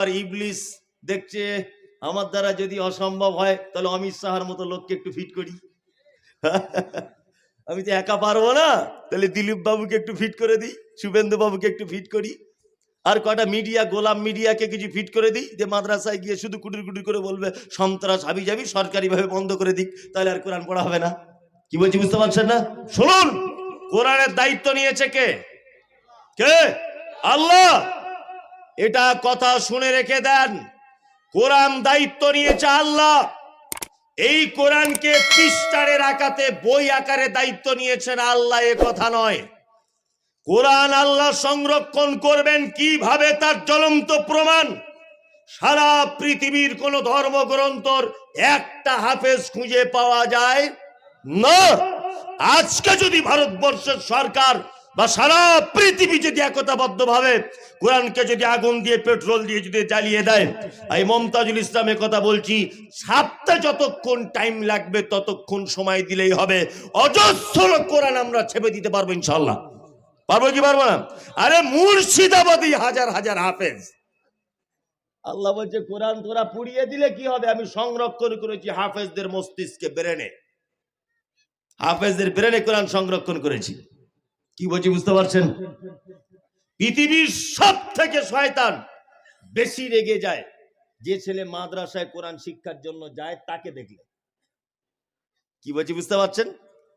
আর ইবলিস দেখছে আমার দ্বারা যদি অসম্ভব হয় তাহলে অমিত শাহর মতো লোককে একটু ফিট করি। আমি তো একা পারবো না, তাহলে দিলীপ বাবুকে একটু ফিট করে দিই, শুভেন্দু বাবুকে একটু ফিট করি, আর কটা মিডিয়া গোলাম মিডিয়াকে কিছু ফিট করে দিই, যে মাদ্রাসায় গিয়ে শুধু কুটুর কুটুর করে বলবে সন্ত্রাস হাবি যাবি, সরকারিভাবে বন্ধ করে দিক, তাহলে আর কোরআন পড়া হবে না। কি বলছি বুঝতে পারছেন না? শুনুন, কোরআনের দায়িত্ব নিয়েছে কে? কে? আল্লাহ। এটা কথা শুনে রেখে দেন, কোরআন দায়িত্ব নিয়েছে আল্লাহ। এই কোরআনকে পৃষ্ঠারের আকারে বই আকারে দায়িত্ব নিয়েছেন আল্লাহ, এ কথা নয়। কোরআন আল্লাহ সংরক্ষণ করবেন কিভাবে তার জ্বলন্ত প্রমাণ সারা পৃথিবীর কোন ধর্মগ্রন্থর একটা হাফেজ খুঁজে পাওয়া যায় না। আজকে যদি ভারতবর্ষের সরকার বা সারা পৃথিবী যদি একতাবদ্ধ ভাবে কোরআনকে যদি আগুন দিয়ে পেট্রোল দিয়ে যদি জ্বালিয়ে দেয়, এই মমতাজুল ইসলামের কথা বলছি, ছাপতে যতক্ষণ টাইম লাগবে ততক্ষণ সময় দিলেই হবে, অজস্র কোরআন আমরা ছেপে দিতে পারবো ইনশাআল্লাহ। পারবো কি পারবো না? আরে মুর্শিদাবাদী হাজার হাজার হাফেজ, আল্লাহ বলছে কোরআন তোরা পুড়িয়ে দিলে কি হবে, আমি সংরক্ষণ করেছি হাফেজদের মস্তিষ্কে, ব্রেনে, হাফেজদের ব্রেনে কোরআন সংরক্ষণ করেছি। কি বলছি বুঝতে পারছেন? পৃথিবীর সব থেকে শয়তান বেশি রেগে যায় যে ছেলে মাদ্রাসায় কোরআন শিক্ষার জন্য যায় তাকে দেখলে। কি বলছি বুঝতে পারছেন?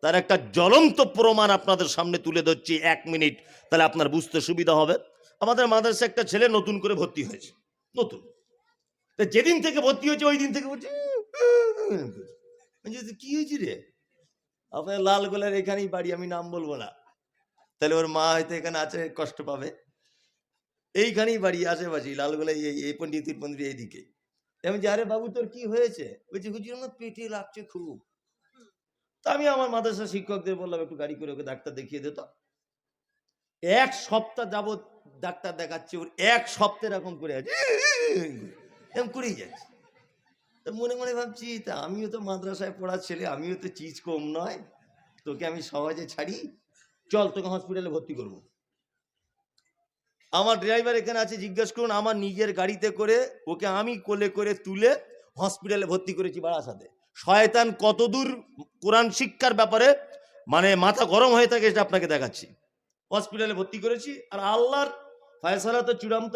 তার একটা জ্বলন্ত প্রমাণ আপনাদের সামনে তুলে ধরছি, 1 মিনিট, তাহলে আপনার বুঝতে সুবিধা হবে। আমাদের মাদ্রাসায় একটা ছেলে নতুন করে ভর্তি হয়েছে, নতুন, যেদিন থেকে ভর্তি হয়েছে ওই দিন থেকে বলছে কি হয়েছে রে, আপনার লালগোলার এখানেই বাড়ি, আমি নাম বলবো না, তাহলে ওর মা হয়তো এখানে আছে, কষ্ট পাবে, এইখানেই বাড়ি আশেপাশে লালগোলা, এই পন্ডিতের পন্ডিত এইদিকে। আমি যে আরে বাবু তোর কি হয়েছে, বলছি হুজুর আমার পেটে লাগছে খুব। তা আমি আমার মাদ্রাসা শিক্ষকদের বললাম একটু গাড়ি করে ওকে ডাক্তার দেখিয়ে দিত। 1 সপ্তাহ যাবত ডাক্তার দেখাচ্ছে, ওর 1 সপ্তাহ এরকম করে আছে, এরকম করেই যাচ্ছে। তা মনে মনে ভাবছি, তা আমিও তো মাদ্রাসায় পড়ার ছেলে, আমিও তো চিজ কম নয়, তোকে আমি সহজে ছাড়ি, চল তোকে হসপিটালে ভর্তি করবো। আমার ড্রাইভার এখানে আছে, জিজ্ঞেস করুন, আমার নিজের গাড়িতে করে ওকে আমি কোলে করে তুলে হসপিটালে ভর্তি করেছি বারাসাতে। শয়তান কতদূর কোরআন শিক্ষার ব্যাপারে মানে মাথা গরম হয়ে থাকে এটা আপনাকে দেখাচ্ছি। হসপিটালে ভর্তি করেছি, আর আল্লাহর ফয়সালা তো চূড়ান্ত।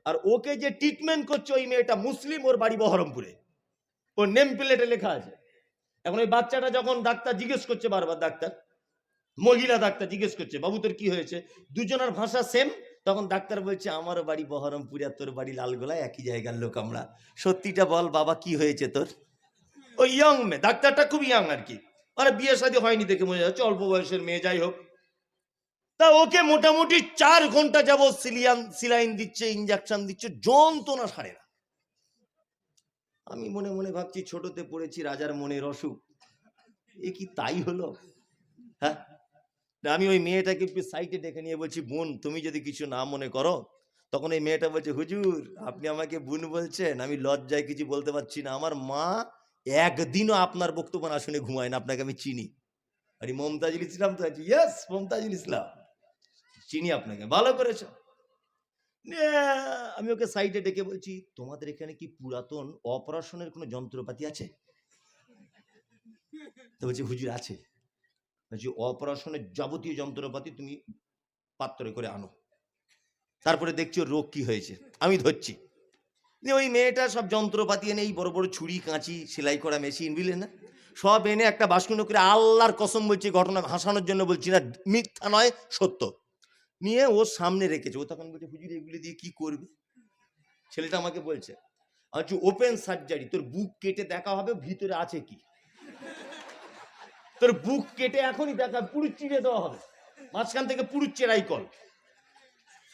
আর ওকে যে ট্রিটমেন্ট করছে ওই মেয়েটা মুসলিম, ওর বাড়ি বহরমপুরে, ওর নেম প্লেটে লেখা আছে। এখন ওই বাচ্চাটা যখন ডাক্তার জিজ্ঞেস করছে, বারবার ডাক্তার, মহিলা ডাক্তার জিজ্ঞেস করছে বাবু তোর কি হয়েছে, দুজনের ভাষা সেম, তখন ডাক্তার বলছে আমারও বাড়ি বহরমপুরে আর তোর বাড়ি লালগোলায়, একই জায়গার লোক আমরা, সত্যিটা বল বাবা কি হয়েছে তোর। ওই ইয়ং মেয়ে, ডাক্তারটা খুব ইয়ং আর কি, মানে বিয়ে শাদী হয়নি দেখে মনে যাচ্ছে, অল্প বয়সের মেয়ে, যাই হোক। তা ওকে মোটামুটি 4 ঘন্টা যাবত সিলাইন দিচ্ছে, ইঞ্জেকশন দিচ্ছে, যন্ত্রণা সারে না। আমি মনে মনে ভাবছি ছোটতে পড়েছি রাজার মনের অসুখ, এ কি তাই হলো? হ্যাঁ, আমি ওই মেয়েটাকে একটু সাইডে ডেকে নিয়ে বলছি বোন তুমি যদি কিছু না মনে করো। তখন এই মেয়েটা বলছে হুজুর আপনি আমাকে বোন বলছেন, আমি লজ্জায় কিছু বলতে পারছি না, আমার মা একদিনও আপনার বক্তব্য না শুনে ঘুমায় না, আপনাকে আমি চিনি। আরে মমতাজুল ইসলাম তো আছে, ইয়েস মমতাজুল ইসলাম, চিনি আপনাকে, ভালো করেছ। আমি ওকে সাইডে ডেকে বলছি তোমাদের এখানে কি পুরাতন অপারেশনের কোনো যন্ত্রপাতি আছে? তো বলছি হুজুর আছে। অপারেশনের যাবতীয় যন্ত্রপাতি তুমি পাত্রে করে আনো, তারপরে দেখছি ওর রোগ কি হয়েছে। আমি ধরছি যে ওই মেয়েটা সব যন্ত্রপাতি এনে, এই বড় বড় ছুরি কাঁচি সেলাই করা মেশিন বুঝলেন না, সব এনে একটা বাস্কুনো করে, আল্লাহর কসম বলছি, ঘটনা হাসানোর জন্য বলছি না, মিথ্যা নয় সত্য, নিয়ে ওর সামনে রেখেছে। ও তখন বলছে হুজুর এগুলি দিয়ে কি করবে? ছেলেটা আমাকে বলছে আচ্ছা ওপেন সার্জারি, তোর বুক কেটে দেখা হবে ভিতরে আছে কি, তোর বুক কেটে এখনই দেখা, পুরো চিড়ে দেওয়া হবে, মাঝখান থেকে পুরো চেরাই কল,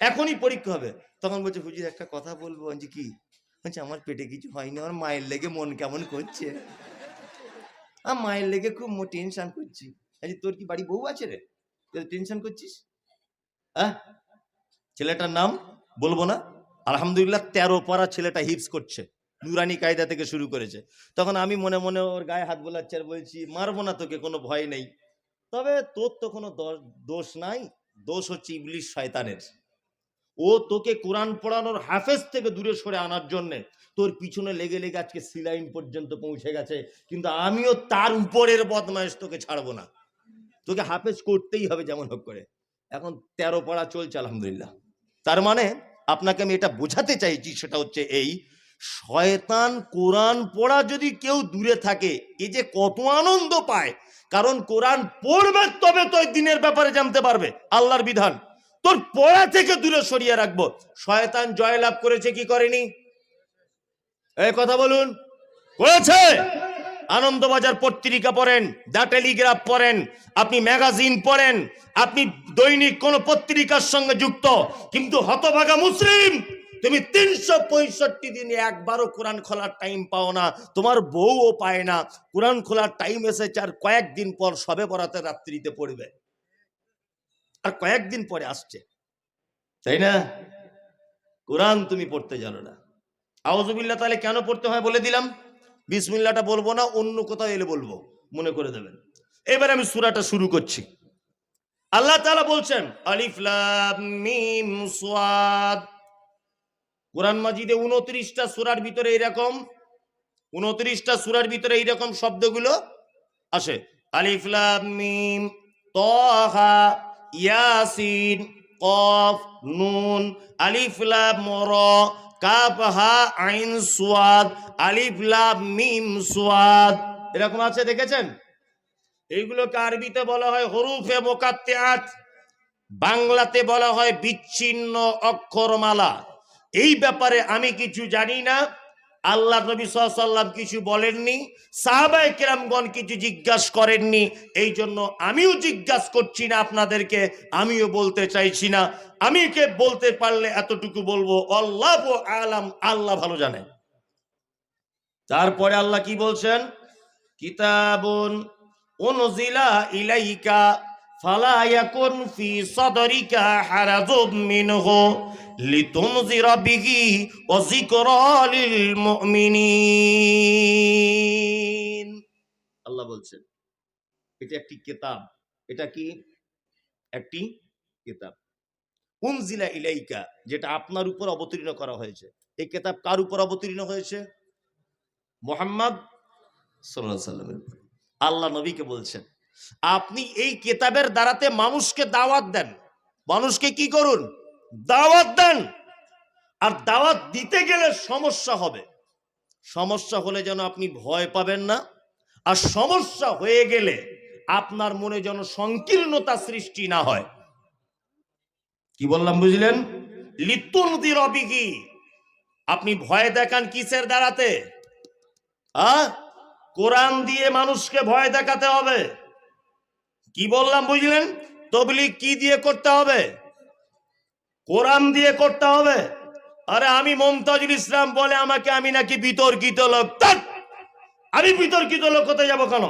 এখনই পরীক্ষা হবে। তখন বলছে হুজুর একটা কথা বলবো। বলছি কি? বলছে আমার পেটে কিছু হয়নি, আমার মায়ের লেগে মন কেমন করছে, আমার মায়ের লেগে খুব টেনশন করছি। তোর কি বাড়ি বউ আছে রে, টেনশন করছিস? হ্যাঁ, ছেলেটার নাম বলবো না, আলহামদুলিল্লাহ 13 পারা ছেলেটা হিপস করছে, নুরানি কায়দা থেকে শুরু করেছে। তখন আমি মনে মনে ওর গায়ে হাত বোলাচ্ছি আর বলছি মারবো না তোকে, কোনো ভয় নেই, তবে তোর তো কোনো দোষ নাই, দোষ হচ্ছে ইবলিশ শয়তানের। ও তোকে কোরআন পড়ানোর হাফেজ থেকে দূরে সরে আনার জন্য তোর পিছনে লেগে লেগে আজকে সিলাইন পর্যন্ত পৌঁছে গেছে, কিন্তু আমিও তার উপরের বদমাইশ তোকে ছাড়বো না, তোকে হাফেজ করতেই হবে যেমন হোক করে। এখন 13 পড়া চলছে আলহামদুলিল্লাহ। তার মানে আপনাকে আমি এটা বোঝাতে চাইছি, সেটা হচ্ছে এই, শয়তান কোরআন পড়া যদি কেউ দূরে থাকে এ যে কত আনন্দ পায়, কারণ কোরআন পড়বে তবে তো দিনের ব্যাপারে জানতে পারবে, আল্লাহর বিধান। তোর পড়া থেকে দূরে সরিয়ে রাখবো। শয়তান জয়লাভ করেছে কি করেনি? এই কথা বলুন, করেছে। আনন্দবাজার পত্রিকা পড়েন, দ্য টেলিগ্রাফ পড়েন, আপনি ম্যাগাজিন পড়েন, আপনি দৈনিক কোন পত্রিকার সঙ্গে যুক্ত, কিন্তু হতভাগা মুসলিম তুমি 365 দিনে একবারও কোরআন খোলার টাইম পাও না, তোমার বউও পায় না। কোরআন খোলার টাইম এসেছে আর কয়েকদিন পর সবে বরাতে রাত্রিতে পড়বে, আর কয়েকদিন পরে আসছে, তাই না? কোরআন তুমি পড়তে জানো না। আউযুবিল্লাহ, তাহলে কেন পড়তে হয় বলে দিলাম। বিসমিল্লাহটা বলবো না, অন্য কোথাও এলে বলবো, মনে করে দেবেন। এবার আমি সূরাটা শুরু করছি। আল্লাহ তাআলা বলছেন আলিফ লাম মিম সাদ। কোরআন মাজিদে 29টা সূরার ভিতরে এরকম 29টা সূরার ভিতরে এইরকম শব্দগুলো আসে। আলিফ লাম মিম, তাহা, ইয়াসিন, কফ, নুন, আলিফ লাম রা, কাফ হা আইন সাদ, আলিফ লাম মিম সাদ, এরকম আছে, দেখেছেন? এইগুলোকে আরবিতে বলা হয় হরুফে মুকাত্তিআত, বাংলাতে বলা হয় বিচ্ছিন্ন অক্ষরমালা। এই ব্যাপারে আমি কিছু জানি না, আল্লাহ নবী সাল্লাল্লাহু আলাইহি ওয়াসাল্লাম কিছু বলেননি, সাহাবায়ে কেরামগণ কিছু জিজ্ঞাসা করেননি, এই জন্য আমিও জিজ্ঞাসা করছি না আপনাদেরকে, আমিও বলতে চাইছি না। আমি কে বলতে পারলে এতটুকু বলবো, আল্লাহু আলাম, আল্লাহ ভালো জানে। তারপরে আল্লাহ কি বলছেন? কিতাবুন উনজিলা ইলাইকা ফালা ইয়াকুন ফি সাদরিকা হারাজুম মিনহু লিতুনজিরা বিহি ওয়া যিকরা লিল মুমিনিন। আল্লাহ বলছেন এটা একটি কিতাব। এটা কি? একটি কিতাব। উনজিলা ইলাইকা, যেটা আপনার উপর অবতীর্ণ করা হয়েছে। এই কিতাব কার উপর অবতীর্ণ হয়েছে? মুহাম্মদ সাল্লাল্লাহু আলাইহি ওয়াসাল্লামের উপর। আল্লাহ নবীকে বলছেন আপনি এই কিতাবের দ্বারাতে মানুষকে দাওয়াত দেন। মানুষকে কি করুন? দাওয়াত দেন। আর দাওয়াত দিতে গেলে সমস্যা হবে। সমস্যা হলে যেন আপনি ভয় পাবেন না, আর সমস্যা হয়ে গেলে আপনার মনে যেন সংকীর্ণতা সৃষ্টি না হয়। কি বললাম বুঝলেন? লিতুনদিরা বিহি, আপনি ভয় দেখান কিসের দ্বারাতে? কোরআন দিয়ে মানুষকে ভয় দেখাতে হবে। কি বললাম বুঝলেন? তাবলীগ কি দিয়ে করতে হবে? কোরআন দিয়ে করতে হবে। আরে আমি মুমতাজুল ইসলাম বলে আমাকে আমি নাকি বিতর্কিত লোক। আমি বিতর্কিত লোক হতে যাব কেন?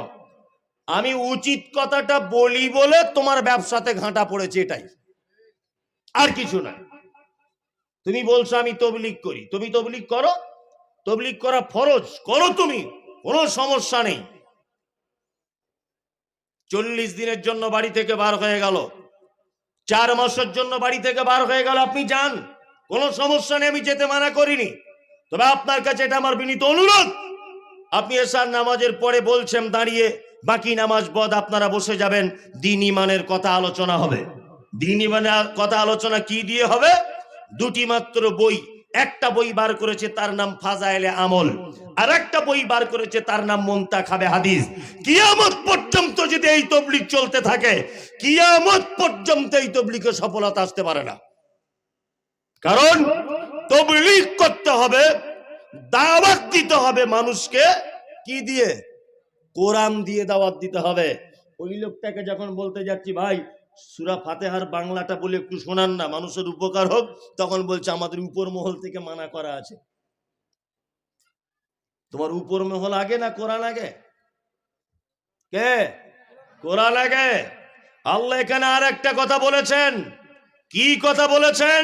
আমি উচিত কথাটা বলি বলে তোমার ব্যবসাতে ঘাঁটা পড়েছে, এটাই, আর কিছু না। তুমি বলছো আমি তাবলীগ করি, তুমি তাবলীগ করো, তাবলীগ করা ফরজ, করো তুমি, কোনো সমস্যা নেই। 40 দিনের জন্য বাড়ি থেকে বার হয়ে গেল, 4 মাসের জন্য বাড়ি থেকে বার হয়ে গেল, আপনি যান, কোনো সমস্যা নেই, আমি যেতে মানা করিনি। তবে আপনার কাছে এটা আমার বিনীত অনুরোধ, আপনি এশার নামাজের পরে বলছেন দাঁড়িয়ে, বাকি নামাজ বদ আপনারা বসে যাবেন, দ্বীন ঈমানের কথা আলোচনা হবে। দ্বীন ঈমানের কথা আলোচনা কি দিয়ে হবে? 2টি মাত্র বই। একটা বই বার করেছে তার নাম ফাজাইলে আমল, আর একটা বই বার করেছে তার নাম মুনতাখাবে হাদিস। কিয়ামত পর্যন্ত যদি এই তাবলীগ চলতে থাকে, কিয়ামত পর্যন্ত এই তাবলীগে সফলতা আসতে পারে না। কারণ তাবলীগ করতে হবে, দাওয়াত দিতে হবে মানুষকে, কি দিয়ে? কোরআন দিয়ে দাওয়াত দিতে হবে। ওই লোকটাকে যখন বলতে যাচ্ছি ভাই সূরা ফাতিহার বাংলাটা বলে একটু শোনান না, মানুষের উপকার হোক, তখন বলছে আমাদের উপর মহল থেকে মানা করা আছে। তোমার উপর মহল আগে না কোরআন আগে? কে? কোরআন আগে। আল্লাহ এখানে আর একটা কথা বলেছেন। কি কথা বলেছেন?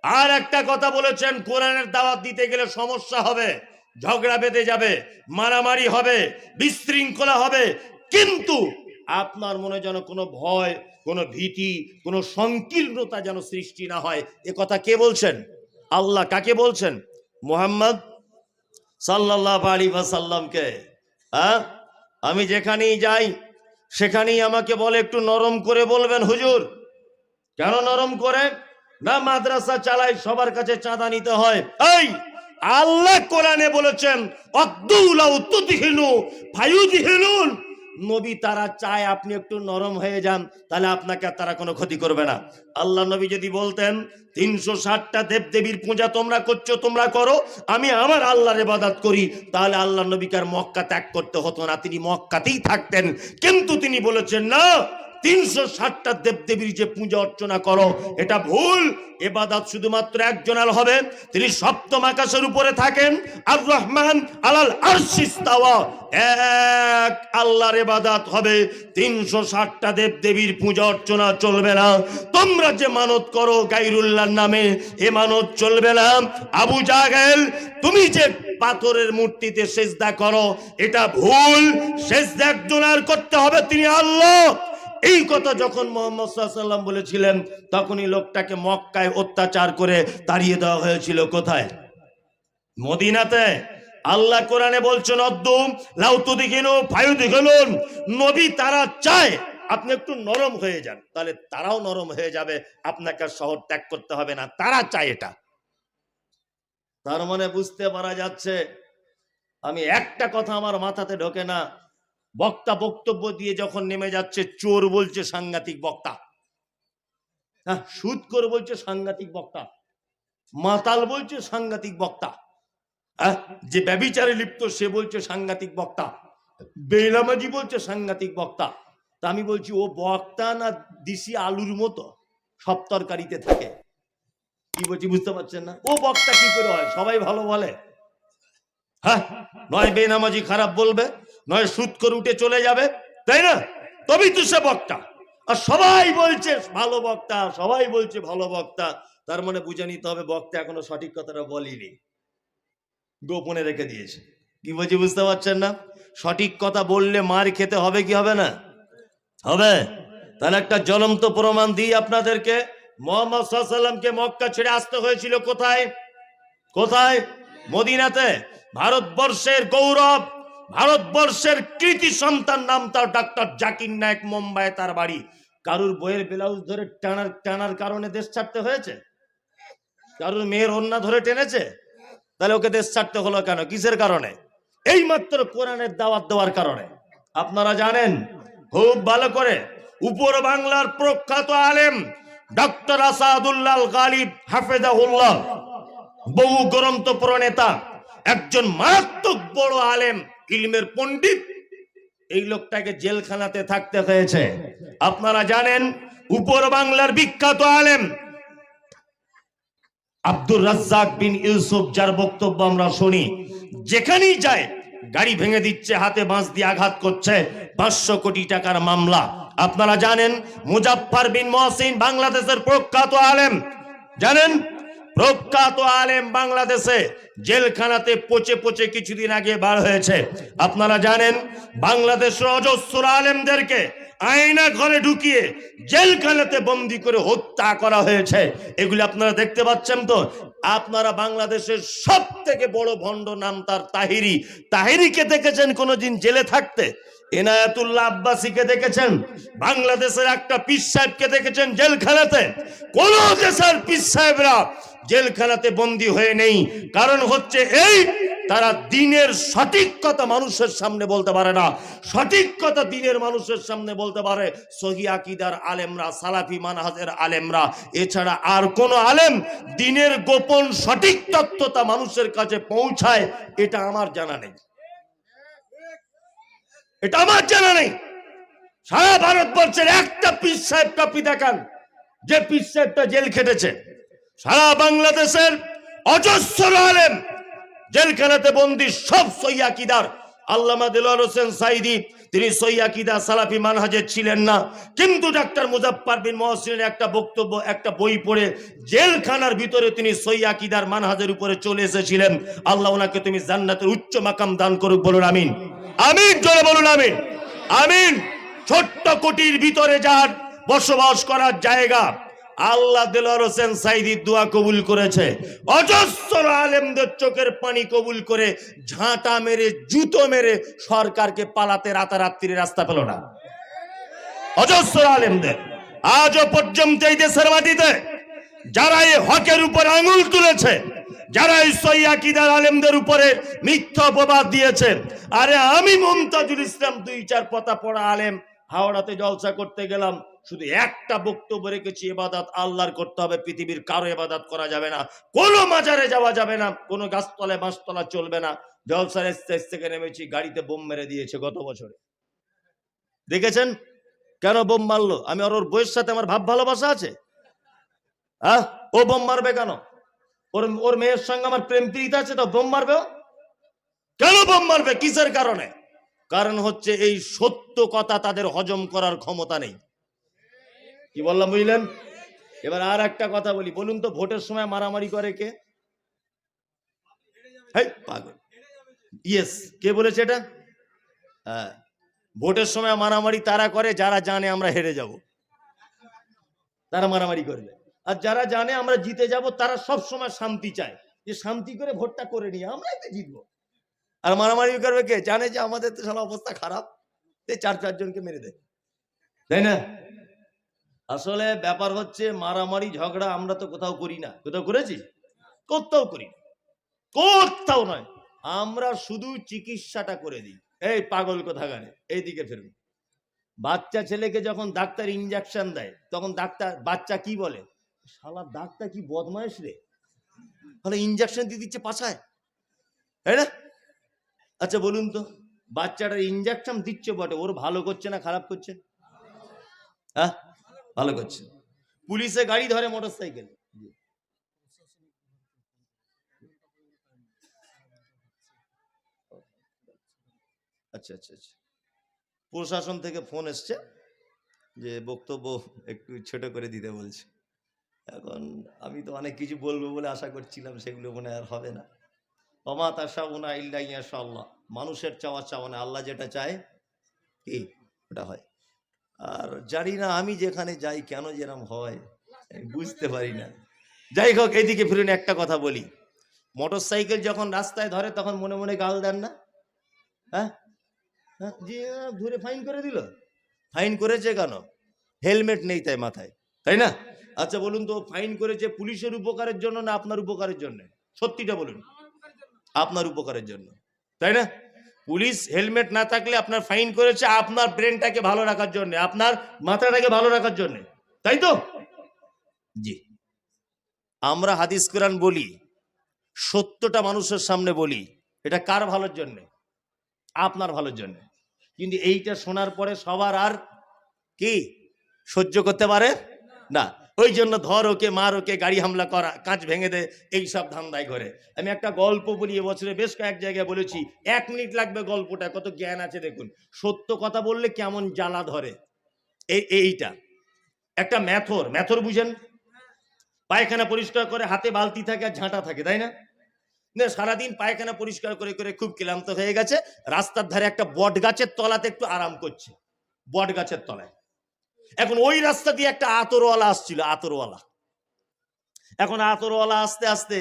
আর একটা কথা বলেছেন, কোরআনের দাওয়াত দিতে গেলে সমস্যা হবে, ঝগড়া বেঁধে যাবে, মারামারি হবে, বিশৃঙ্খলা হবে, কিন্তু আপনার মনে যেন কোনো ভয়, কোনো ভীতি, কোনো সংকীর্ণতা যেন সৃষ্টি না হয়। এ কথা কে বলছেন? আল্লাহ। কাকে বলছেন? মুহাম্মদ সাল্লাল্লাহু আলাইহি ওয়াসাল্লামকে। হ্যাঁ, আমি যেখানেই যাই সেখানেই আমাকে বলে একটু নরম করে বলবেন হুজুর। কেন নরম করে? না, মাদ্রাসা চালাই, সবার কাছে চাঁদা নিতে হয়। এই আল্লাহ কোরআনে বলেছেন আদুলাউ তুদহিনু ফায়ুদহিনুন। নবী তারা চায় আপনি একটু নরম হয়ে যান, তাহলে আপনাকে তারা কোনো ক্ষতি করবে না। আল্লাহ নবী যদি বলতেন 360টা দেবদেবীর পূজা তোমরা করছো, তোমরা করো, আমি আমার আল্লাহর ইবাদত করি, তাহলে আল্লাহ নবীকে আর মক্কা ত্যাগ করতে হতো না, তিনি মক্কাতেই থাকতেন। কিন্তু তিনি বলেছেন না, 360টা দেবদেবীর যে পূজা অর্চনা করো এটা ভুল। ইবাদত শুধুমাত্র একজনের হবে, তিনি সপ্তম আকাশের উপরে থাকেন, আর রহমান আলাল আরশি ইস্তাওয়া, এক আল্লাহর ইবাদত হবে। 360টা দেবদেবীর পূজা অর্চনা চলবে না। তোমরা যে মানত করো গায়রুল্লাহর নামে, এ মানত চলবে না। আবু জাহেল, তুমি যে পাথরের মূর্তিতে সেজদা করো এটা ভুল। সেজদা একজনের করতে হবে, তিনি আল্লাহ। এই কথা যখন মুহাম্মদ সাল্লাল্লাহু আলাইহি ওয়াসাল্লাম বলেছিলেন, তখনই লোকটাকে মক্কায় অত্যাচার করে তাড়িয়ে দেওয়া হয়েছিল। কোথায়? মদিনাতে। আল্লাহ কোরআনে বলছেন অদ্দুম লাউ তুদহিনু ফায়ুদহিনুন। নবী তারা চায় আপনি একটু নরম হয়ে যান, তাহলে তারাও নরম হয়ে যাবে, আপনাকে শহর ত্যাগ করতে হবে না। তারা চায় এটা। তার মানে বুঝতে পারা যাচ্ছে, আমি একটা কথা আমার মাথাতে ঢোকে না, বক্তা বক্তব্য দিয়ে যখন নেমে যাচ্ছে, চোর বলছে সাংঘাতিক বক্তা, হ্যাঁ, সুদখোর বলছে সাংঘাতিক বক্তা, মাতাল বলছে সাংঘাতিক বক্তা, হ্যাঁ, যে ব্যভিচারে লিপ্ত সে বলছে সাংঘাতিক বক্তা, বেনামাজি বলছে সাংঘাতিক বক্তা। তা আমি বলছি, ও বক্তা না দিশি আলুর মতো সব তরকারিতে থাকে? কি বলছি বুঝতে পারছেন না? ও বক্তা কি করে হয়? সবাই ভালো বলে, হ্যাঁ, নয় বেনামাজি খারাপ বলবে, নয় সুদখোর উঠে চলে যাবে, তাই না? তবেই তো সে বক্তা। আর সবাই বলছে ভালো বক্তা, সবাই বলছে ভালো বক্তা, তার মানে বুঝে নিতে হবে বক্তা এখনো সঠিক কথাটা বলেনি, গোপনে রেখে দিয়েছে। কি বলছি বুঝতে পারছেন না? সঠিক কথা বললে মার খেতে হবে কি হবে না? হবে। তাহলে একটা জ্বলন্ত প্রমাণ দিই আপনাদেরকে। মুহাম্মদ সাল্লাল্লাহু আলাইহি ওয়াসাল্লামকে মক্কা ছেড়ে আসতে হয়েছিল কোথায়? কোথায়? মদিনাতে। ভারতবর্ষের গৌরব, ভারতবর্ষের কৃতি সন্তান, নাম তার ডাক্তার জাকির নায়েক, মুম্বাইয়ে তার বাড়ি। কারুর বইয়ের ব্লাউজ ধরে টানার কারণে দেশ ছাড়তে হয়েছে? কারুর মেয়ের ওন্না ধরে টেনেছে? তাহলে ওকে দেশ ছাড়তে হলো কেন? কিসের কারণে? এই মাত্র কোরআনের দাওয়াত দেওয়ার কারণে। আপনারা জানেন খুব ভালো করে, উপর বাংলার প্রখ্যাত আলেম ডক্টর আসাদুল্লাহ গালিব হাফেজাহুল্লাহ, বহু গ্রন্থ প্রণেতা, একজন মারাত্মক বড় আলেম, ইলমের পণ্ডিত, এই লোকটাকে জেলখানাতে থাকতে হয়েছে। আপনারা জানেন উপর বাংলার বিখ্যাত আলেম আব্দুর রাজ্জাক বিন ইউসুফ, যার বক্তব্য আমরা শুনি, যেখানেই যায় গাড়ি ভেঙে দিচ্ছে, হাতে বাঁশ দিয়ে আঘাত করছে, 500 কোটি টাকার মামলা। আপনারা জানেন মুজাফফর বিন মহসিন, বাংলাদেশের প্রখ্যাত আলেম, জানেন প্রখ্যাত আলেম, বাংলাদেশে জেলখানাতে পচে পচে কিছুদিন আগে বার হয়েছে। আপনারা জানেন বাংলাদেশের অজস্র আলেমদেরকে আয়না ঘরে ঢুকিয়ে জেলখানাতে বন্দি করে হত্যা করা হয়েছে। এগুলি আপনারা দেখতে পাচ্ছেন তো। আপনারা বাংলাদেশের সব থেকে বড় ভণ্ড, নাম তার তাহিরি, তাহিরিকে দেখেছেন কোনোদিন জেলে থাকতে? এনায়েতুল্লাহ আব্বাসীকে দেখেছেন? বাংলাদেশের একটা পীর সাহেবকে দেখেছেন জেলখানাতে? কোন দেশের পীর সাহেবরা জেলখানাতে বন্দী হয়ে নেই। কারণ হচ্ছে এই, তারা দিনের সঠিক কথা মানুষের সামনে বলতে পারে না। সঠিক কথা দিনের মানুষের সামনে বলতে পারে সহি আকীদার আলেমরা, সালাফি মানহাজের আলেমরা। এছাড়া আর কোন আলেম দিনের গোপন সঠিক তত্ত্বটা মানুষের কাছে পৌঁছায়, এটা আমার জানা নেই। এটা আমার জানা নেই। সারা ভারতবর্ষের একটা পীর সাহেব কাপি দেখান যে পীর সাহেবটা জেল খেটেছে। সারা বাংলাদেশের অজস্র আলেম জেলখানাতে বন্দী, সব সহি আকীদার। আল্লামা দেলোয়ার হোসেন সাইদি, তিনি সহি আকীদা সালাফি মানহাজের ছিলেন না, কিন্তু ডাক্তার মুজাফফর বিন মহসিনের একটা বক্তব্য, একটা বই পড়ে জেলখানার ভিতরে তিনি সহি আকীদার মানহাজের উপরে চলে এসেছিলেন। আল্লাহ ওনাকে তুমি জান্নাতের উচ্চ মাকাম দান করুক, বলুন আমিন। আমিন, জোরে বলুন আমিন। আমিন। ছোট্ট কুটির ভিতরে যার বসবাস করার জায়গা, আল্লাহ দেলোয়ার হোসেন সাইদির দোয়া কবুল করেছে। অজস্র আলেমদের চোখের পানি কবুল করে ঝাঁটা মেরে জুতো মেরে সরকারকে পালাতে রাতারাত্রি রাস্তা পেল না। অজস্র আলেমদের আজও পর্যন্ত এই দেশের মাটিতে যারা এই হকের উপর আঙুল তুলেছে, যারা এই সহি আকীদার আলেমদের উপরে মিথ্যা অপবাদ দিয়েছে। আরে আমি মুমতাজুল ইসলাম 2-4 পাতা পড়া আলেম হাওড়াতে জলসা করতে গেলাম, শুধু একটা বক্তব্য রেখেছি, ইবাদত আল্লাহর করতে হবে, পৃথিবীর কারো ইবাদত করা যাবে না, কোনো মাজারে যাওয়া যাবে না, কোনো গাছতলায় বাঁশতলা চলবে না। জলসার স্টেজ থেকে নেমেছি, গাড়িতে বোম মেরে দিয়েছে গত বছরে। দেখেছেন কেন বোম মারলো? আমি ওর বইয়ের সাথে আমার ভাব ভালোবাসা আছে? ও বোম মারবে কেন? ওর মেয়ের সঙ্গে আমার প্রেম প্রীতি আছে, তো বোম মারবে? কেন বোম মারবে? কিসের কারণে? কারণ হচ্ছে এই সত্য কথা তাদের হজম করার ক্ষমতা নেই। কি বললাম বুঝলেন? এবার আর একটা কথা বলি, বলুন তো ভোটের সময় মারামারি করে কে? পাগল। ইয়েস, কে বলেছে এটা? হ্যাঁ, ভোটের সময় মারামারি তারা করে যারা জানে আমরা হেরে যাব, তারা মারামারি করবে। আর যারা জানে আমরা জিতে যাব তারা সব সময় শান্তি চায়, যে শান্তি করে ভোটটা করে নিয়ে আমরাই তো জিতবো। আর মারামারি করবে কে? জানে যে আমাদের তো সারা অবস্থা খারাপ, 4 জনকে মেরে দেয়, তাই না? আসলে ব্যাপার হচ্ছে মারামারি ঝগড়া আমরা তো কোথাও করি না। কোথাও করেছি? কোথাও করি না, কোথাও নয়। আমরা শুধু চিকিৎসাটা করে দিই। এই পাগল কোথাকারে, এইদিকে ফেরুন। বাচ্চা ছেলেকে যখন ডাক্তার ইনজেকশন দেয় তখন বাচ্চা কি বলে? শালা ডাক্তার কি বদমাইশ রে, তাহলে ইনজেকশন দিয়ে দিচ্ছে পাছায়, তাই না? আচ্ছা বলুন তো, বাচ্চাটা ইনজেকশন দিচ্ছে বটে, ওর ভালো করছে না খারাপ করছে? হ্যাঁ, ভালো করছে। পুলিশে গাড়ি ধরে মোটর সাইকেল, আচ্ছা আচ্ছা আচ্ছা, প্রশাসন থেকে ফোন এসছে যে বক্তব্য একটু ছোট করে দিতে বলছে। এখন আমি তো অনেক কিছু বলবো বলে আশা করছিলাম, সেগুলো মনে আর হবে না। ওমা তাশাউনা ইল্লা ইয়াশাআল্লাহ, মানুষের চাওয়া চাওয়া না, আল্লাহ যেটা চায় কি ওটা হয়। আর জানি না আমি যেখানে যাই কেন যেরকম হয় বুঝতে পারি না। যাই হোক, এদিকে ফিরুন, একটা কথা বলি, মোটর সাইকেল যখন রাস্তায় ধরে তখন মনে মনে গাল দেন না? হ্যাঁ, যে ধরে ফাইন করে দিল। ফাইন করেছে কেন? হেলমেট নেই তাই মাথায়, তাই না? আচ্ছা বলুন তো, ফাইন করেছে পুলিশের উপকারের জন্য না আপনার উপকারের জন্য? সত্যিটা বলুন। আপনার উপকারের জন্য, তাই না? পুলিশ হেলমেট না থাকলে আপনার ফাইন করেছে আপনার ব্রেনটাকে ভালো রাখার জন্য, আপনার মাথাটাকে ভালো রাখার জন্য, তাই তো? জি, আমরা হাদিস কোরআন বলি, সত্যটা মানুষের সামনে বলি, এটা কার ভালোর জন্য? আপনার ভালোর জন্য। কিন্তু এইটা শোনার পরে সবার আর কি সহ্য করতে পারে না, ওই জন্য ধর ওকে, মার ওকে, গাড়ি হামলা করা, কাঁচ ভেঙে দে, এইসব ধান্দায় করে। আমি একটা গল্প বলি, এবছরে বেশ কয়েক জায়গায় বলেছি, 1 মিনিট লাগবে গল্পটা, কত জ্ঞান আছে দেখুন। সত্য কথা বললে কেমন জ্বালা ধরে। এইটা একটা মেথর বুঝেন? পায়খানা পরিষ্কার করে, হাতে বালতি থাকে আর ঝাঁটা থাকে, তাই না? সারাদিন পায়খানা পরিষ্কার করে করে খুব ক্লান্ত হয়ে গেছে, রাস্তার ধারে একটা বট গাছের তলাতে একটু আরাম করছে, বট গাছের তলায়। এখন ওই রাস্তা দিয়ে একটা আতরওয়ালা আসছিল, আতরওয়ালা। এখন আতরওয়ালা আস্তে আস্তে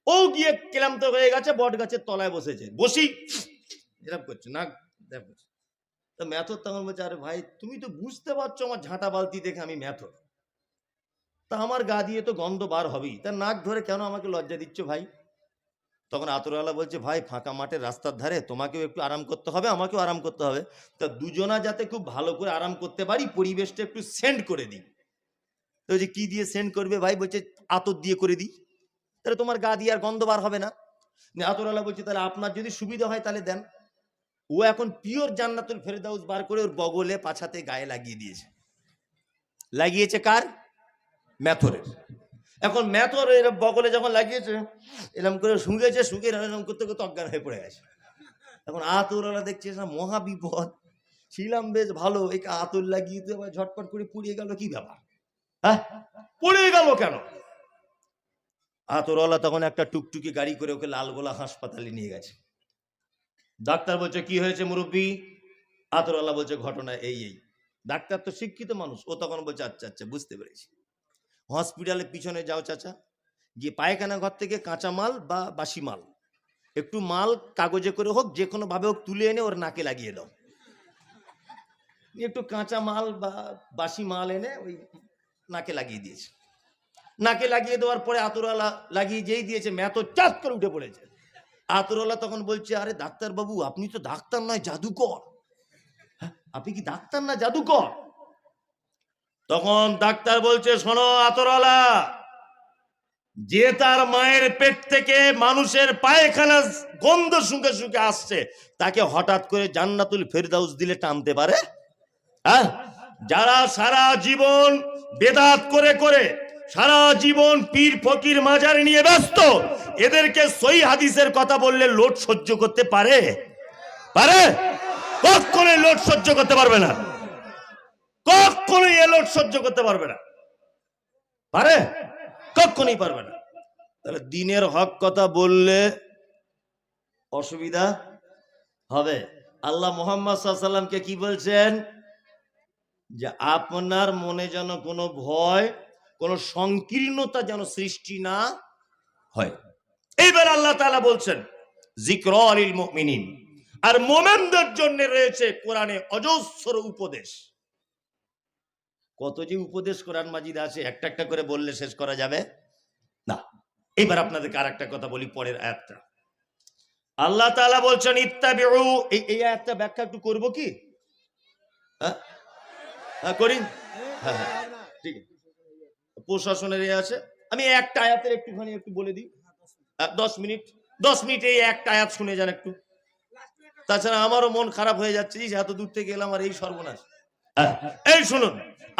ও গিয়ে ক্লান্ত হয়ে গেছে, বট গাছের তলায় বসেছে, বসি এরকম করছে, না দেখছে। তো মেথর তখন বলছে, আরে ভাই তুমি তো বুঝতে পারছো আমার ঝাঁটা বালতি দেখে আমি মেথর, তা আমার গা দিয়ে তো গন্ধ বার হবেই, তার নাক ধরে কেন আমাকে লজ্জা দিচ্ছ ভাই? তখন আতরওয়ালা বলছে, ভাই ফাঁকা মাঠের রাস্তার ধারে তোমাকেও একটু আরাম করতে হবে, আমাকেও আরাম করতে হবে, তা দুজনা যাতে খুব ভালো করে আরাম করতে পারি, পরিবেশটা একটু সেন্ড করে দিই। তো যে কি দিয়ে সেন্ড করবে ভাই? বলছে আতর দিয়ে করে দিই, তাহলে তোমার গা দিয়ে আর গন্ধ বার হবে না। আতরওয়ালা বলছে, তাহলে আপনার যদি সুবিধা হয় তাহলে দেন। ও এখন পিওর জান্নাতুল ফেরদাউস বার করে ওর বগলে, পাছাতে, গায়ে লাগিয়ে দিয়েছে। লাগিয়েছে কার? মেথরের। এখন মেথর এর বগলে যখন লাগিয়েছে, এরকম করে শুঁকেছে, শুঁকে এরকম করতে করতে অজ্ঞান হয়ে পড়ে গেছে। এখন আতরওয়ালা দেখছে না, মহা বিপদ, ছিলাম বেশ ভালো, এই আতর লাগিয়ে দিয়ে ঝটপট করে পুড়িয়ে গেল, কি ব্যাপার? হ্যাঁ, পুড়িয়ে গেল কেন? আতরওয়ালা তখন একটা টুকটুকি গাড়ি করে ওকে লালগোলা হাসপাতালে নিয়ে গেছে। ডাক্তার বলছে, কি হয়েছে মুরব্বী? আতরওয়ালা বলছে ঘটনা এই এই। ডাক্তার তো শিক্ষিত মানুষ, ও তখন বলছে আচ্ছা আচ্ছা বুঝতে পেরেছি। হসপিটালের পিছনে যাও চাচা, গিয়ে পায়খানা ঘর থেকে কাঁচা মাল বা বাসি মাল, একটু মাল কাগজে করে হোক যে কোনো ভাবে হোক তুলে এনে ওর নাকে লাগিয়ে দাও। একটু কাঁচা মাল বা বাসি মাল এনে ওই নাকে লাগিয়ে দিয়েছে। নাকে লাগিয়ে দেওয়ার পরে আতরওয়ালা লাগিয়ে যেই দিয়েছে, ম্যাথো চাপ করে উঠে পড়েছে। আতরওয়ালা তখন বলছে, আরে ডাক্তার বাবু আপনি তো ডাক্তার নয় জাদুকর। আপনি কি ডাক্তার না জাদুকর? তখন ডাক্তার বলছে, শোনো আতরওয়ালা, যে তার মায়ের পেট থেকে মানুষের পায়খানা গন্ধ শুকে শুকে আসছে, তাকে হঠাৎ করে জান্নাতুল ফেরদাউস দিলে টানতে পারে? হ্যাঁ, যারা সারা জীবন বেদাত করে করে সারা জীবন পীর ফকির মাজার নিয়ে ব্যস্ত, এদেরকে সহি হাদিসের কথা বললে লোড সহ্য করতে পারে? পারে? কখনো লোড সহ্য করতে পারবে না, কখনোই এ লোড সহ্য করতে পারবে না। পারে? কখনোই পারবে না। তাহলে দিনের হক কথা বললে অসুবিধা হবে। আল্লাহ মুহাম্মদ সাল্লাল্লাহু আলাইহি ওয়াসাল্লামকে কি বলছেন? যে আপনার মনে যেন কোনো ভয়, কোনো সংকীর্ণতা যেন সৃষ্টি না হয়। এইবার আল্লাহ তাআলা বলছেন যিকরা লিল মুমিনিন, আর মুমিনদের জন্য রয়েছে কোরআনে অজস্র উপদেশ। কত যে উপদেশ কোরআন মাজিদে আছে, একটা একটা করে বললে শেষ করা যাবে না। এবার আপনাদেরকে আরেকটা কথা বলি, পরের আয়াতটা আল্লাহ তাআলা বলছেন ইত্তাবিউ। এই আয়াতটা ব্যাখ্যা একটু করব কি? করি? হ্যাঁ, ঠিক আছে। প্রশাসনের এ আছে, আমি একটা আয়াতের একটুখানি একটু বলে দিই। 10 মিনিট এই একটা আয়াত শুনে যান একটু। তাছাড়া আমারও মন খারাপ হয়ে যাচ্ছে, এত দূর থেকে এলাম আর এই সর্বনাশ। এই শুনুন,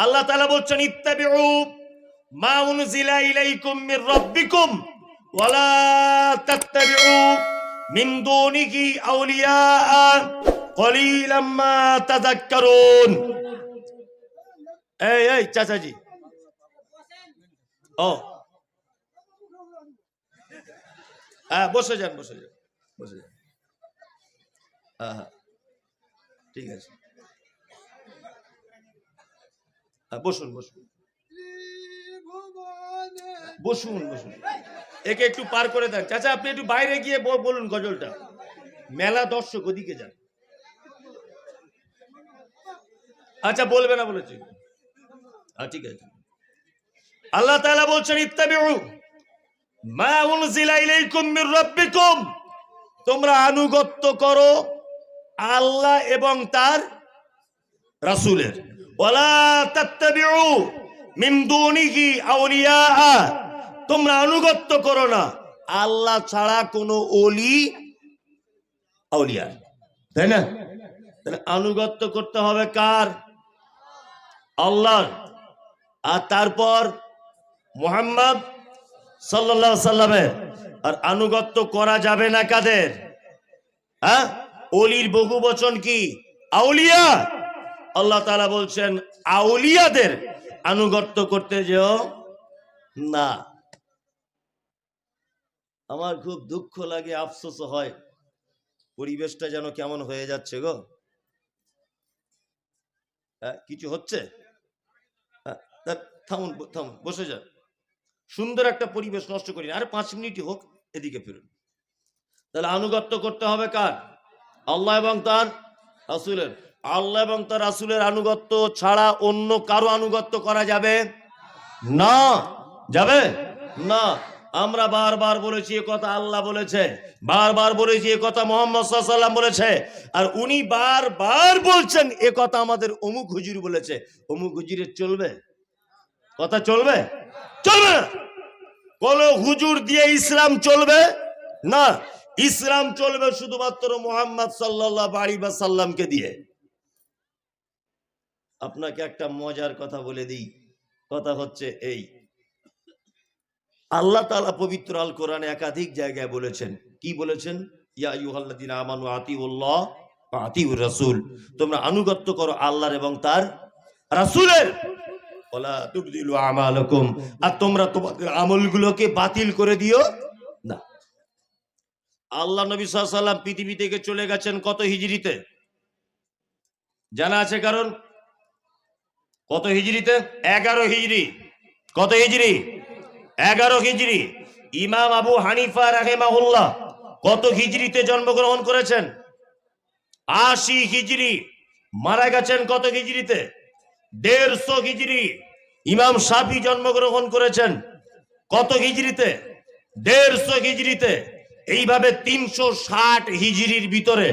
আল্লাহ তাআলা বলছেন ইত্তাবিউ মা উনজিলা ইলাইকুম মির রাব্বিকুম ওয়ালা তাত্তাবিউ মিন দুনিহি আউলিয়া কলিলাম মা তাযাক্কারুন। এই চাচাজি, ও বসে যান। হ্যাঁ, ঠিক আছে, বসুন। একে একটু পার করে দেন। চাচা আপনি একটু বাইরে গিয়ে বলুন গজলটা, মেলা দর্শক ওদিকে যান। আচ্ছা বলবে না বলেছি, ঠিক আছে। আল্লাহ তাআলা বলছেন ইত্তাবিউ মা উনজিলা ইলাইকুম মির রাব্বিকুম, তোমরা আনুগত্য করো আল্লাহ এবং তার রাসূলের। ওয়ালা তাত্তাবিউ মিন দুনিহি আউলিয়া, তোমরা আনুগত্য করো না আল্লাহ ছাড়া কোনো ওলি আউলিয়া, তাই না? তাহলে আনুগত্য করতে হবে কার? আল্লাহর। আর তারপর মুহাম্মদ সাল্লাল্লাহু আলাইহি সাল্লামের। আর আনুগত্য করা যাবে না কাদের? ওলির বহু বচন কি? আউলিয়া। আল্লাহ তাআলা বলছেন আউলিয়াদের আনুগত্য করতে যেও না। আমার খুব দুঃখ লাগে, আফসোস হয়, পরিবেশটা যেন কেমন হয়ে যাচ্ছে গো। কিছু হচ্ছে? থামুন, বসে যান। সুন্দর একটা পরিবেশ নষ্ট করি না, আরে 5 মিনিটই হোক, এদিকে ফিরুন। তাহলে আনুগত্য করতে হবে কার? আল্লাহ এবং তার রাসূলের। আল্লাহ এবং তার রাসূলের আনুগত্য ছাড়া অন্য কারো আনুগত্য করা যাবে না। যাবে না। আমরা বারবার বলেছি এ কথা আল্লাহ বলেছে, বারবার বলেছি এ কথা মুহাম্মদ সাল্লাল্লাহু আলাইহি ওয়াসাল্লাম বলেছে, আর উনি বারবার বলছেন এ কথা আমাদের অমুক হুজুর বলেছে। অমুক হুজুরের চলবে? কথা চলবে? চলবে না। কোন হুজুর দিয়ে ইসলাম চলবে না। ইসলাম চলবে শুধুমাত্র মুহাম্মদ সাল্লাল্লাহু আলাইহি ওয়াসাল্লামকে দিয়ে। আপনাকে একটা মজার কথা বলে দিই, কথা হচ্ছে এই, আল্লাহ তাআলা পবিত্র আল কোরআনে একাধিক জায়গায় বলেছেন, কি বলেছেন? ইয়া আইয়ুহাল্লাযীনা আমানু আতিউল্লাহ ওয়া আতিউর রাসূল, তোমরা আনুগত্য করো আল্লাহর এবং তার রাসূলের। ওয়ালা তুবদিলু আমালাকুম, আর তোমরা তোমাদের আমলগুলোকে বাতিল করে দিও না। আল্লাহ নবী সাল্লাল্লাহু আলাইহি ওয়াসাল্লাম পৃথিবী থেকে চলে গেছেন কত হিজরিতে? জানা আছে কারণ? কত হিজরিতে? 11 হিজরি। কত হিজরি? 11 হিজরি। ইমাম আবু হানিফা রাহিমাহুল্লাহ কত হিজরিতে জন্মগ্রহণ করেছেন? 80 হিজরি। মারা গেছেন কত হিজরিতে? 150 হিজরি। ইমাম শাফি জন্মগ্রহণ করেছেন কত হিজরিতে? 150 হিজরিতে। এইভাবে 360 হিজরির ভিতরে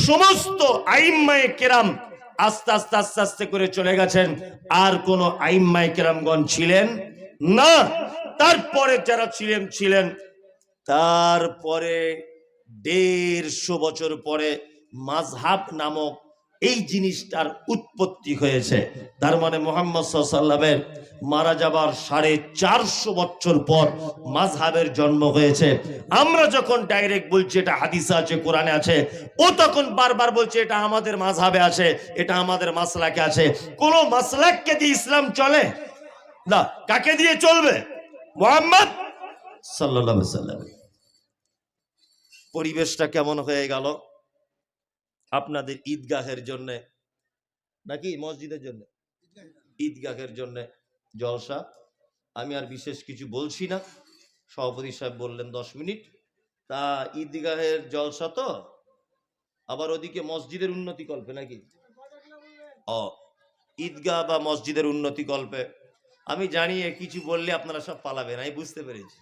সমস্ত আইম্মায়ে কেরাম আস্তে আস্তে আস্তে আস্তে করে চলে গেছেন। আর কোন আইম্মায়ে কেরামগণ ছিলেন না। তারপরে যারা ছিলেন ছিলেন। তারপরে 150 বছর পরে মাযহাব নামক এই জিনিসটার উৎপত্তি হয়েছে। তার মানে মুহাম্মদ সাল্লাল্লাহু আলাইহি ওয়াসাল্লামের মারা যাবার 450 বছর পর মাযহাবের জন্ম হয়েছে। আমরা যখন ডাইরেক্ট বলছি এটা হাদিসে আছে, কোরআনে আছে, ও তখন বারবার বলছে এটা আমাদের মাযহাবে আছে, এটা আমাদের মাসলাকে আছে। কোন মাসলাককে দিয়ে ইসলাম চলে না। কাকে দিয়ে চলবে? মুহাম্মদ সাল্লাল্লাহু আলাইহি ওয়াসাল্লাম। পরিবেশটা কেমন হয়ে গেল আপনাদের ঈদগাহের জন্য, নাকি মসজিদের জন্য? ঈদগাহের জন্য জলসা। আমি আর বিশেষ কিছু বলছি না, সভাপতি সাহেব বললেন 10 মিনিট। তা ঈদগাহের জলসা তো, আবার ওদিকে মসজিদের উন্নতি কল্পে নাকি? ঈদগাহ বা মসজিদের উন্নতি কল্পে আমি জানি কিছু বললে আপনারা সব পালাবেন, আমি বুঝতে পেরেছি।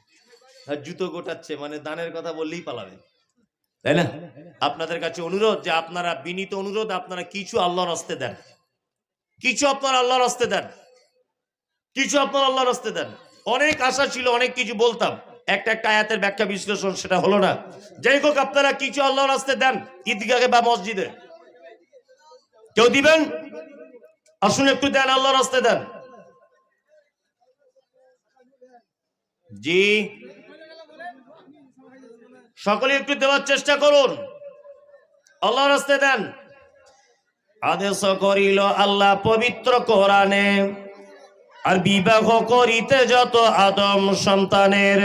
আর জুতো গোটাচ্ছে মানে দানের কথা বললেই পালাবে, তাই না? আপনাদের কাছে অনুরোধ, যে আপনারা বিনীত অনুরোধ, আপনারা কিছু আল্লাহর রাস্তে দেন, কিছু আপনারা আল্লাহর রাস্তে দেন, কিছু আপনারা আল্লাহর রাস্তে দেন। অনেক আশা ছিল, অনেক কিছু বলতাম, একটা একটা আয়াতের ব্যাখ্যা বিশ্লেষণ, সেটা হলো না। যাই হোক, আপনারা কিছু আল্লাহর রাস্তে দেন, ঈদগাহে বা মসজিদে। কেউ দিবেন? আসুন একটু দেন, আল্লাহর রাস্তে দেন। জি, সকলে একটু দেওয়ার চেষ্টা করুন, আল্লাহর রাস্তে দেন। আদেশ করিল আল্লাহ পবিত্র কোরআনে, আর বিবাহ করিতে যত আদম সন্তানের।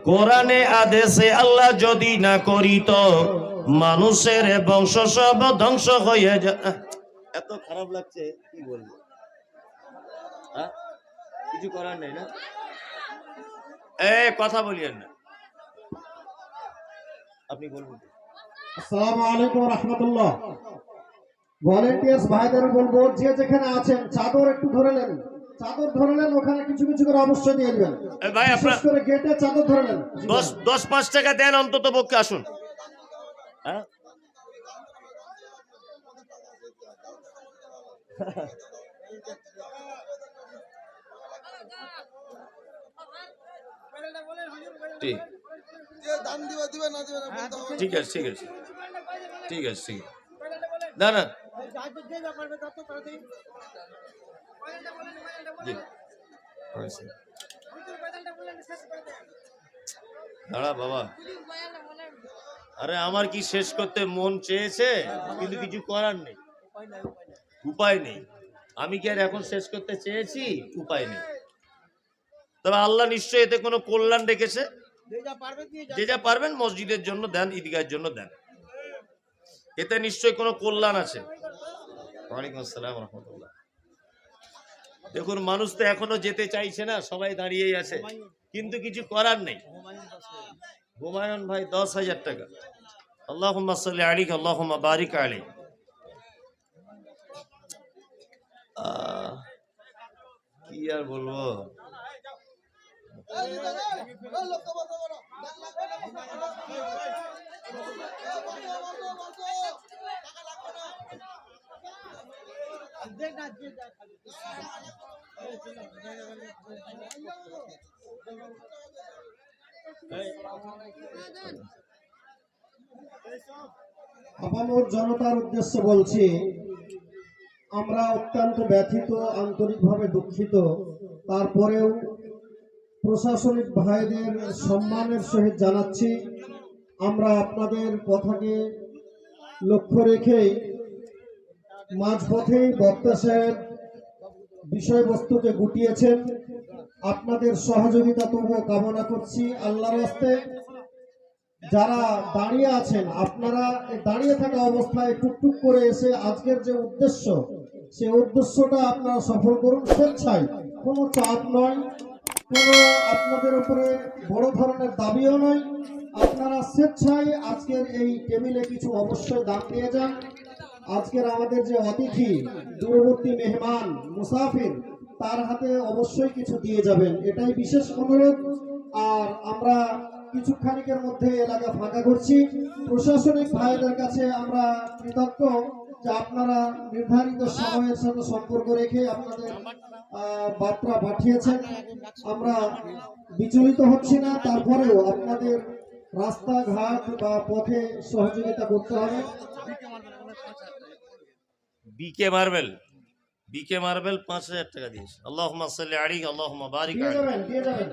কোরআনে আদেশে আল্লাহ যদি না করিত, মানুষের বংশ সব ধ্বংস হয়ে যায়। এত খারাপ লাগছে, কি বলবো? কিছু করার নেই না, কথা বলিয়েন না, আপনি বলবেন। আসসালামু আলাইকুম রাহমাতুল্লাহ। ভলান্টিয়ার্স ভাইদের বলবো, যে যেখানে আছেন চাদর একটু ধরে নেন, চাদর ধরে নেন, ওখানে কিছু কিছু করে অবশ্যই দিয়ে দিবেন। ভাই আপনারা করে গেটে চাদর ধরে নেন। 10-5 টাকা দেন অন্তত পক্ষে, আসুন। ঠিক আছে, ঠিক আছে, ঠিক আছে, ঠিক আছে। না না, দাঁড়া বাবা, আরে আমার কি শেষ করতে মন চেয়েছে, কিন্তু কিছু করার নেই, উপায় নেই। আমি কি আর এখন শেষ করতে চেয়েছি? উপায় নেই। তবে আল্লাহ নিশ্চয়ই এতে কোনো কল্যাণ রেখেছে। যে যা পারবেন মসজিদের জন্য দেন, ঈদগাহের জন্য দেন, এতে নিশ্চয়ই কোনো কল্যাণ আছে। ওয়ালাইকুম আসসালাম ওয়া রাহমাতুল্লাহ। দেখুন, মানুষ তো এখনো যেতে চাইছে না, সবাই দাঁড়িয়েই আছে, কিন্তু কিছু করার নেই। হুমায়ুন ভাই 10,000 টাকা। আল্লাহুম্মা সাল্লি আলাইহি, আল্লাহুম্মা বারিক আলাইহি। কি আর বলবো, আপামর জনতার উদ্দেশ্যে বলছি, আমরা অত্যন্ত ব্যথিত, আন্তরিকভাবে দুঃখিত। তারপরেও প্রশাসনিক ভাইদের সম্মানের সহিত জানাচ্ছি, আমরা আপনাদের কথাকে লক্ষ্য রেখেই মাঝপথেই বক্তা সাহেব বিষয়বস্তুকে গুটিয়েছেন। আপনাদের সহযোগিতা তবুও কামনা করছি আল্লাহর রাস্তে। যারা দাঁড়িয়ে আছেন আপনারা এই দাঁড়িয়ে থাকা অবস্থায় টুকটুক করে এসে আজকের যে উদ্দেশ্য সেই উদ্দেশ্যটা আপনারা সফল করুন স্বেচ্ছায়, কোনো চাপ নয়, কোনো আপনাদের উপরে বড় ধরনের দাবিও নয়। আপনারা স্বেচ্ছায় আজকের এই টেবিলে কিছু অবশ্যই দান দিয়ে যান। আজকের আমাদের যে অতিথি দূরবর্তী মেহমান মুসাফির তার হাতে অবশ্যই কিছু দিয়ে যাবেন, এটাই বিশেষ অনুরোধ। আর আমরা কিছুক্ষণিকের মধ্যে এলাকা ফাঁকা করছি। প্রশাসনিক ভাইদের কাছে আমরা কৃতজ্ঞ যে আপনারা নির্ধারিত সময়ের সাথে সম্পর্ক রেখে আপনাদের বার্তা পাঠিয়েছেন। আমরা বিচলিত হচ্ছি না, তারপরেও আপনাদের রাস্তাঘাট বা পথে সহযোগিতা করতে হবে। বিকে মার্বেল 5,000 টাকা দিয়েছে। আল্লাহুম্মা সাল্লি আলাইহি আল্লাহুম্মা বারিক দিয়ে আলাইহি। যাবেন দিয়ে যাবেন।